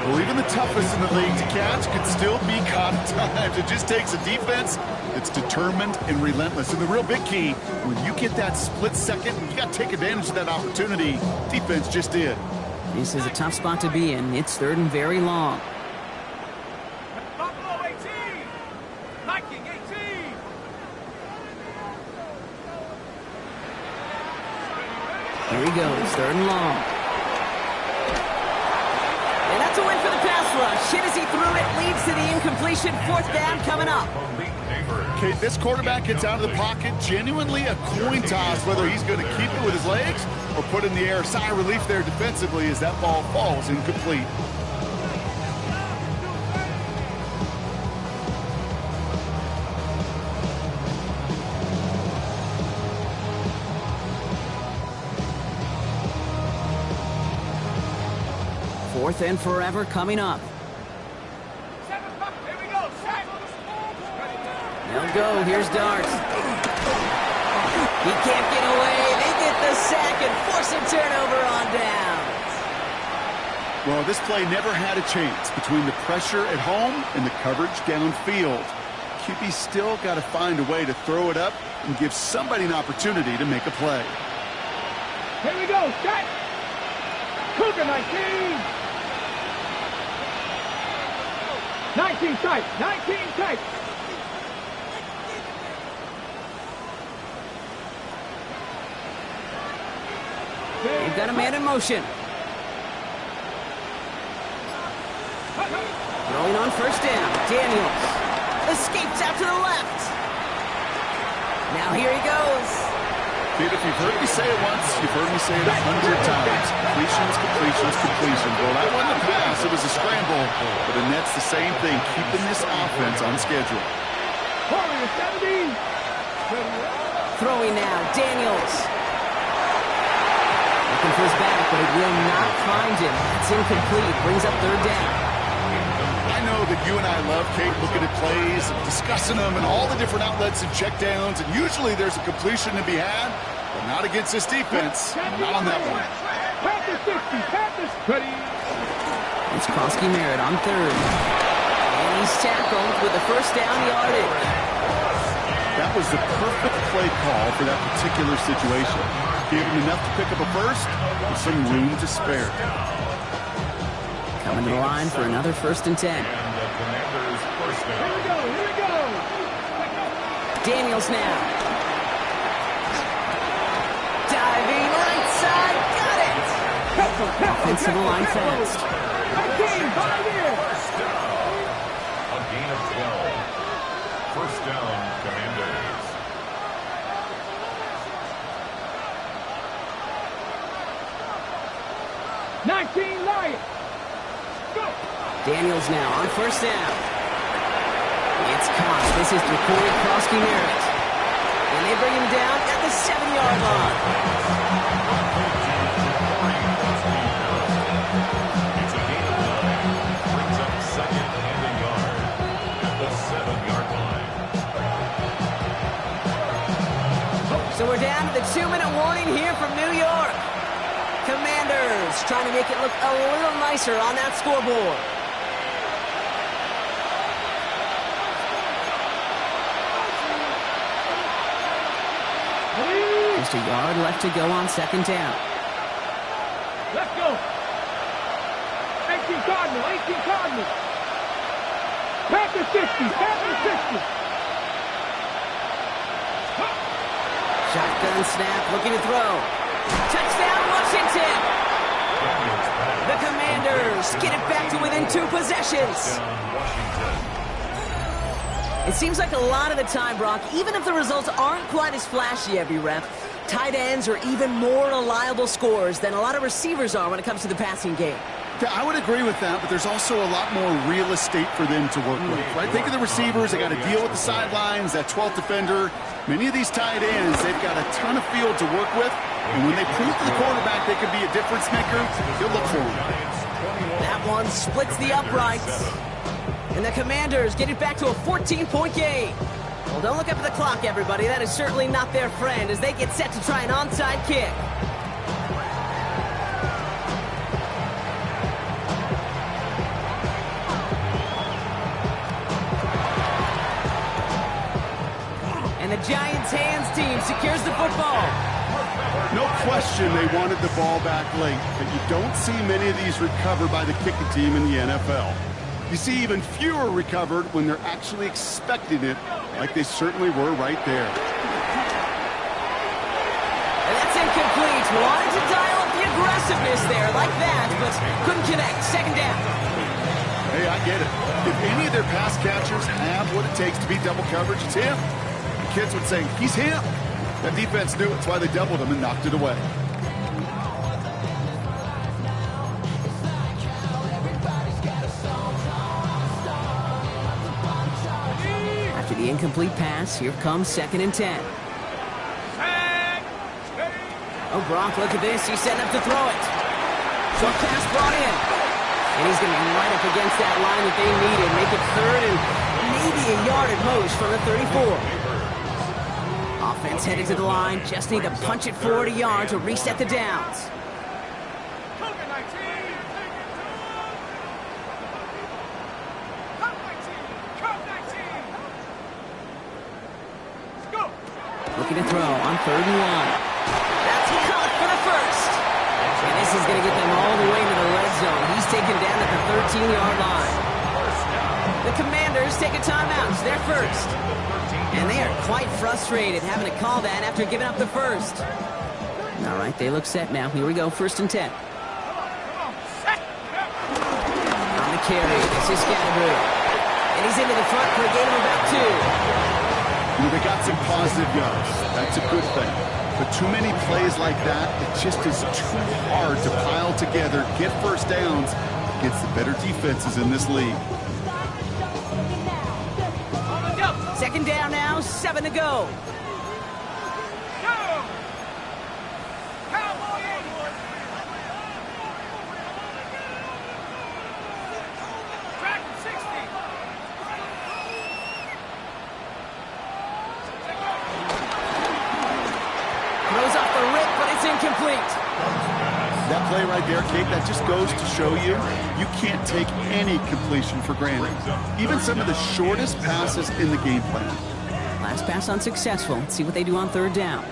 Well, even the toughest in the league to catch could still be caught at times. It just takes a defense that's determined and relentless. And the real big key, when you get that split second, you got to take advantage of that opportunity. Defense just did. This is a tough spot to be in. It's 3rd and very long. Buffalo 18. Viking 18. Here he goes, 3rd and long. And that's a win for the pass rush. Hit as he threw it, leads to the incompletion. 4th down coming up. Okay, this quarterback gets out of the pocket. Genuinely a coin toss whether he's going to keep it with his legs or put in the air. Sigh of relief there defensively as that ball falls incomplete. Fourth and forever coming up. Here we go. They'll go. Here's Darts. He can't get away. They get the sack and force a turnover on downs. Well, this play never had a chance between the pressure at home and the coverage downfield. QB still got to find a way to throw it up and give somebody an opportunity to make a play. Here we go. Set. Cougar 19. 19 tight. 19 tight. They've got a man in motion. Throwing on 1st down. Daniels escapes out to the left. Now here he goes. Dude, if you've heard me say it once, you've heard me say it 100 times. Completions, completions, completions. Well, that wasn't a pass. It was a scramble. But the Nets the same thing, keeping this offense on schedule. Warrior 70. Throwing now. Daniels. Looking for his back, but it will not find him. It's incomplete. Brings up 3rd down. I know that you and I love, Kate, looking at plays, and discussing them, and all the different outlets and checkdowns, and usually there's a completion to be had, but not against this defense. Not on that one. Panthers 60. Panthers ready. It's Krosky Merritt on 3rd. And he's tackled with the 1st down yardage. That was the perfect play call for that particular situation. Gave him enough to pick up a first with some room to spare. Coming to the line for another 1st and 10. Here we go. Here we go. Daniels now. Diving right side. Got it. Offensive line fast. 19. 5 here. A gain of 12. 1st down, Commanders. Lions. Go. Daniels now on 1st down. It's caught. This is recorded Krosky Merritt. And they bring him down at the 7-yard line. It's a gain of 9. Brings up 2nd and a yard at the 7-yard line. So we're down to the 2-minute warning here from New York. Commanders trying to make it look a little nicer on that scoreboard. Just a yard left to go on 2nd down. Let's go. 18 Cardinal. 18 Cardinal. Panthers 60. Panthers 60. Shotgun Shotgun snap, looking to throw. Touchdown, Washington! The Commanders get it back to within 2 possessions. It seems like a lot of the time, Brock, even if the results aren't quite as flashy every rep, tight ends are even more reliable scorers than a lot of receivers are when it comes to the passing game. Yeah, I would agree with that, but there's also a lot more real estate for them to work with, right? Think of the receivers. They got to deal with the sidelines, that 12th defender. Many of these tight ends, they've got a ton of field to work with, and when they prove to the quarterback they could be a difference maker, he'll look for them. That one splits the uprights. And the Commanders get it back to a 14-point game. Well, don't look up at the clock, everybody. That is certainly not their friend as they get set to try an onside kick. And the Giants' hands team secures the football. No question they wanted the ball back late, but you don't see many of these recovered by the kicking team in the NFL. You see even fewer recovered when they're actually expecting it, like they certainly were right there. And that's incomplete. Wanted to dial up the aggressiveness there like that, but couldn't connect. Second down. Hey, I get it. If any of their pass catchers have what it takes to beat double coverage, it's him. The kids would say, he's him. That defense knew it. That's why they doubled him and knocked it away. After the incomplete pass, here comes 2nd and 10. Oh, Brock, look at this. He's setting up to throw it. Short pass brought in. And he's going to be right up against that line that they needed. Make it 3rd and maybe a yard at most from the 34. Offense headed to the line. Just need to punch it forward a yard to reset the downs. Looking to throw on 3rd and 1. That's caught for the first. And this is going to get them all the way to the red zone. He's taken down at the 13-yard line. The Commanders take a timeout. It's their first. And they are quite frustrated having to call that after giving up the first. All right, they look set now. Here we go, 1st and 10. On the carry, this is Scatterbury. And he's into the front for a gain of about 2. They got some positive yards. That's a good thing. But too many plays like that, it just is too hard to pile together, get first downs against the better defenses in this league. 2nd down now, 7 to go. Throws off the rip, but it's incomplete. That play right there, Kate, that just goes to show you, you can't take any completion for granted. Even some of the shortest passes in the game plan. Last pass unsuccessful. Let's see what they do on 3rd down.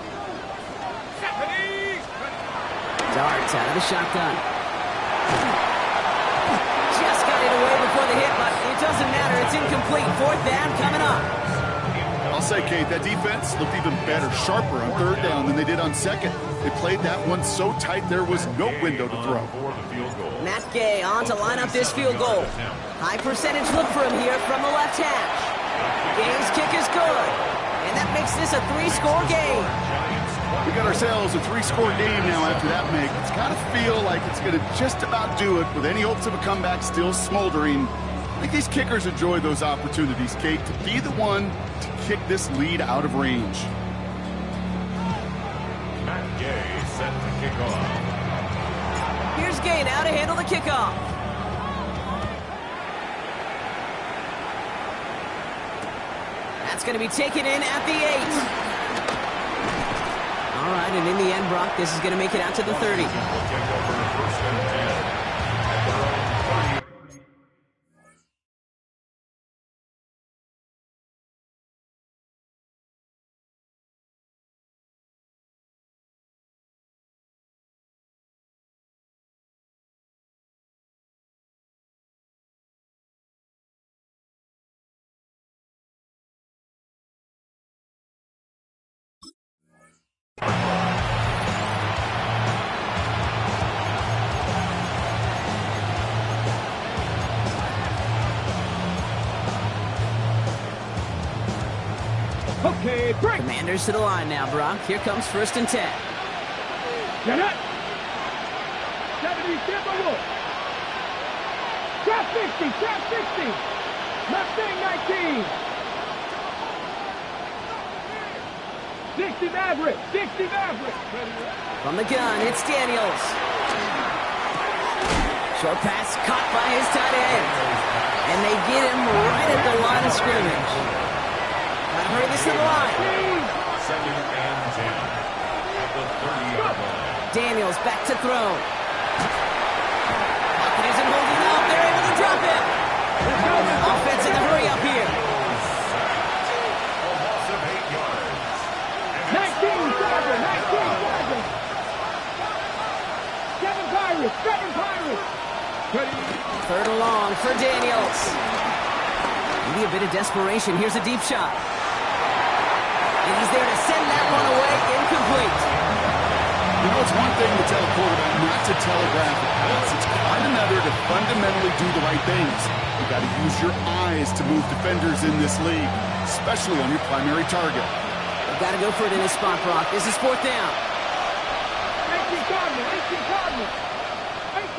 Darts out of the shotgun. Just got it away before the hit, but it doesn't matter. It's incomplete. 4th down coming up. I'll say, Kate, that defense looked even better, sharper on 3rd down than they did on 2nd. They played that one so tight there was no window to throw. Matt Gay on to line up this field goal. High percentage look for him here from the left hash. Gay's kick is good. And that makes this a 3-score game. We got ourselves a 3-score game now after that make. It's got to feel like it's going to just about do it with any hopes of a comeback still smoldering. I think these kickers enjoy those opportunities, Kate, to be the one to kick this lead out of range. Matt Gay set to kick off. Here's Gay now to handle the kickoff. That's going to be taken in at the 8. All right, and in the end, Brock, this is going to make it out to the 30. Commanders to the line now, Brock. Here comes 1st and 10. Get it. 70, step a look. Trap 60, trap 60. Mustang 19. 60 Maverick, 60 Maverick. From the gun, it's Daniels. Short pass caught by his tight end. And they get him right at the line of scrimmage. Gotta hurry this to the line. 2nd and 10 at the 30-yard line. Daniels back to throw. Pocket isn't holding up. They're able to drop it. Offense in the hurry up here. A loss of 8 yards. 19 Sergeant, 19 Sergeant. 7 Pirates, 7 Pirates. 3rd and long for Daniels. Maybe a bit of desperation. Here's a deep shot. And he's there to send that one away. Incomplete. You know, it's one thing to tell a quarterback not to telegraph a pass. It's quite another to fundamentally do the right things. You got to use your eyes to move defenders in this league, especially on your primary target. They've got to go for it in this spot, Brock. This is 4th down. 18 Cardinal, 18 Cardinal.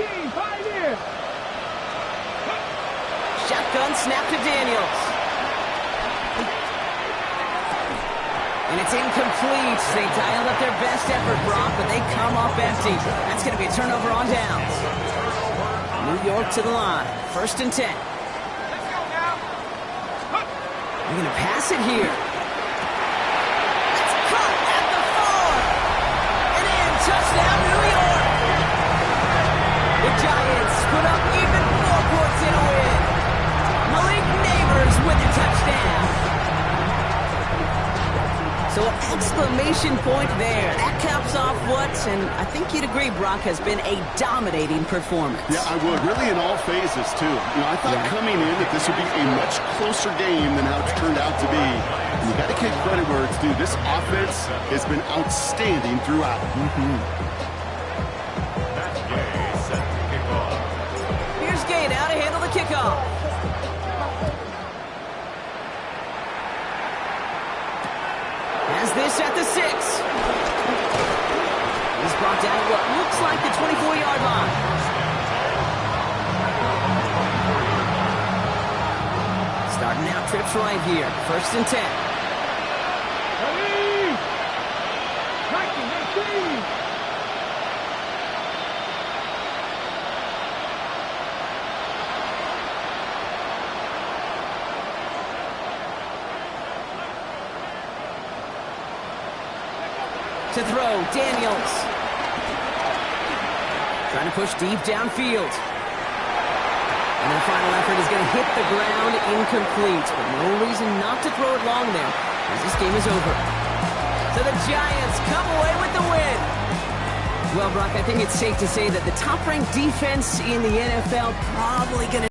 18, Pioneer. Shotgun snap to Daniels. And it's incomplete. They dialed up their best effort, Brock, but they come up empty. That's going to be a turnover on downs. New York to the line. 1st and 10. Let's go now. They're going to pass it here. It's caught at the 4. And in, touchdown, New York. The Giants put up even more points in a win. Malik Neighbors with a touchdown. So exclamation point there. That caps off what, and I think you'd agree, Brock, has been a dominating performance. Yeah, I would. Really in all phases, too. You know, I thought coming in that this would be a much closer game than how it's turned out to be. And you got to give credit where it's due. This offense has been outstanding throughout. Matt Gay set to kick off. Here's Gay now to handle the kickoff. Has this at the 6. He's brought down what looks like the 24-yard line. Starting out trips right here. 1st and 10. Ready. 19, 18. To throw, Daniels. Trying to push deep downfield. And the final effort is going to hit the ground incomplete. But no reason not to throw it long there, as this game is over. So the Giants come away with the win. Well, Brock, I think it's safe to say that the top-ranked defense in the NFL probably going to